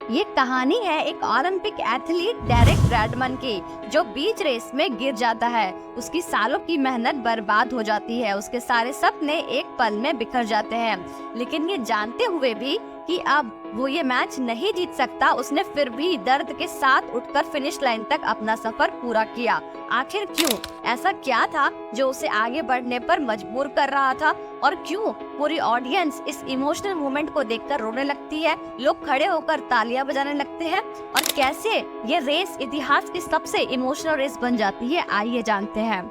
ये कहानी है एक ओलंपिक एथलीट डेरेक ब्रैडमन की, जो बीच रेस में गिर जाता है। उसकी सालों की मेहनत बर्बाद हो जाती है, उसके सारे सपने एक पल में बिखर जाते हैं। लेकिन ये जानते हुए भी कि अब वो ये मैच नहीं जीत सकता, उसने फिर भी दर्द के साथ उठकर फिनिश लाइन तक अपना सफर पूरा किया। आखिर क्यों? ऐसा क्या था जो उसे आगे बढ़ने पर मजबूर कर रहा था? और क्यों पूरी ऑडियंस इस इमोशनल मोमेंट को देखकर रोने लगती है, लोग खड़े होकर तालियां बजाने लगते हैं? और कैसे ये रेस इतिहास की सबसे इमोशनल रेस बन जाती है, आइए जानते हैं।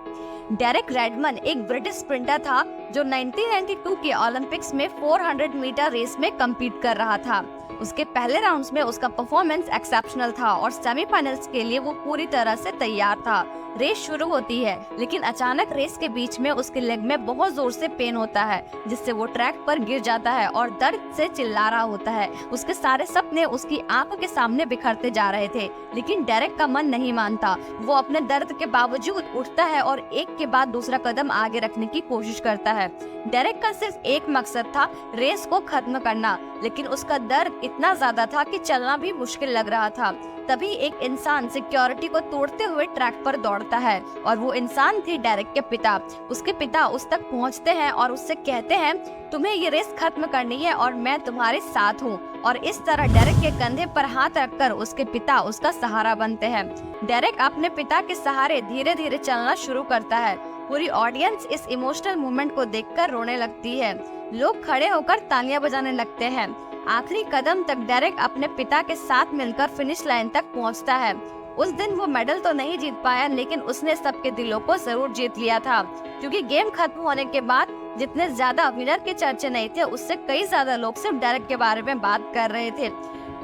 डेरेक ब्रैडमन एक ब्रिटिश स्प्रिंटर था जो 1992 के ओलंपिक्स में 400 मीटर रेस में कम्पीट कर रहा था। उसके पहले राउंड्स में उसका परफॉर्मेंस एक्सेप्शनल था और सेमीफाइनल्स के लिए वो पूरी तरह से तैयार था। रेस शुरू होती है, लेकिन अचानक रेस के बीच में उसके लेग में बहुत जोर से पेन होता है, जिससे वो ट्रैक पर गिर जाता है और दर्द से चिल्ला रहा होता है। उसके सारे सपने उसकी आंखों के सामने बिखरते जा रहे थे, लेकिन डेरेक का मन नहीं मानता। वो अपने दर्द के बावजूद उठता है और एक के बाद दूसरा कदम आगे रखने की कोशिश करता है। डेरेक का सिर्फ एक मकसद था, रेस को खत्म करना, लेकिन उसका दर्द इतना ज्यादा था कि चलना भी मुश्किल लग रहा था। तभी एक इंसान सिक्योरिटी को तोड़ते हुए ट्रैक पर दौड़ता है और वो इंसान थे डेरेक के पिता। उसके पिता उस तक पहुंचते हैं और उससे कहते हैं, तुम्हें ये रेस खत्म करनी है और मैं तुम्हारे साथ हूँ। और इस तरह डेरेक के कंधे पर हाथ रखकर उसके पिता उसका सहारा बनते हैं। डेरेक अपने पिता के सहारे धीरे धीरे चलना शुरू करता है। पूरी ऑडियंस इस इमोशनल मोमेंट को देखकर रोने लगती है, लोग खड़े होकर तालियां बजाने लगते हैं। आखिरी कदम तक डेरेक अपने पिता के साथ मिलकर फिनिश लाइन तक पहुंचता है। उस दिन वो मेडल तो नहीं जीत पाया, लेकिन उसने सबके दिलों को जरूर जीत लिया था, क्योंकि गेम खत्म होने के बाद जितने ज्यादा विनर के चर्चे नहीं थे, उससे कई ज्यादा लोग सिर्फ डेरेक के बारे में बात कर रहे थे।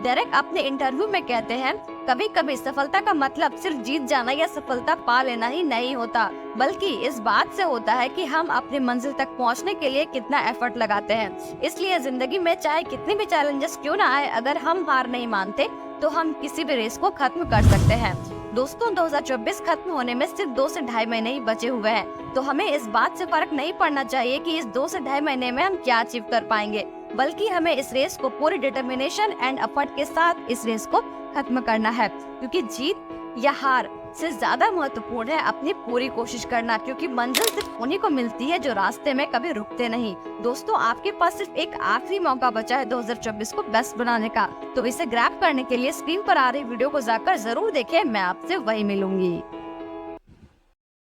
डेरेक अपने इंटरव्यू में कहते हैं, कभी कभी सफलता का मतलब सिर्फ जीत जाना या सफलता पा लेना ही नहीं होता, बल्कि इस बात से होता है कि हम अपनी मंजिल तक पहुंचने के लिए कितना एफर्ट लगाते हैं। इसलिए जिंदगी में चाहे कितने भी चैलेंजेस क्यों ना आए, अगर हम हार नहीं मानते तो हम किसी भी रेस को खत्म कर सकते हैं। दोस्तों, 2024 खत्म होने में सिर्फ 2 से ढाई महीने ही बचे हुए हैं, तो हमें इस बात से फर्क नहीं पड़ना चाहिए कि इस 2 से ढाई महीने में हम क्या अचीव कर पाएंगे, बल्कि हमें इस रेस को पूरी डिटर्मिनेशन एंड एफर्ट के साथ इस रेस को खत्म करना है। क्योंकि जीत या हार से ज्यादा महत्वपूर्ण है अपनी पूरी कोशिश करना, क्योंकि मंजिल सिर्फ उन्हीं को मिलती है जो रास्ते में कभी रुकते नहीं। दोस्तों, आपके पास सिर्फ एक आखिरी मौका बचा है 2024 को बेस्ट बनाने का, तो इसे ग्रैब करने के लिए स्क्रीन पर आ रही वीडियो को जाकर जरूर देखें। मैं आपसे वही मिलूंगी।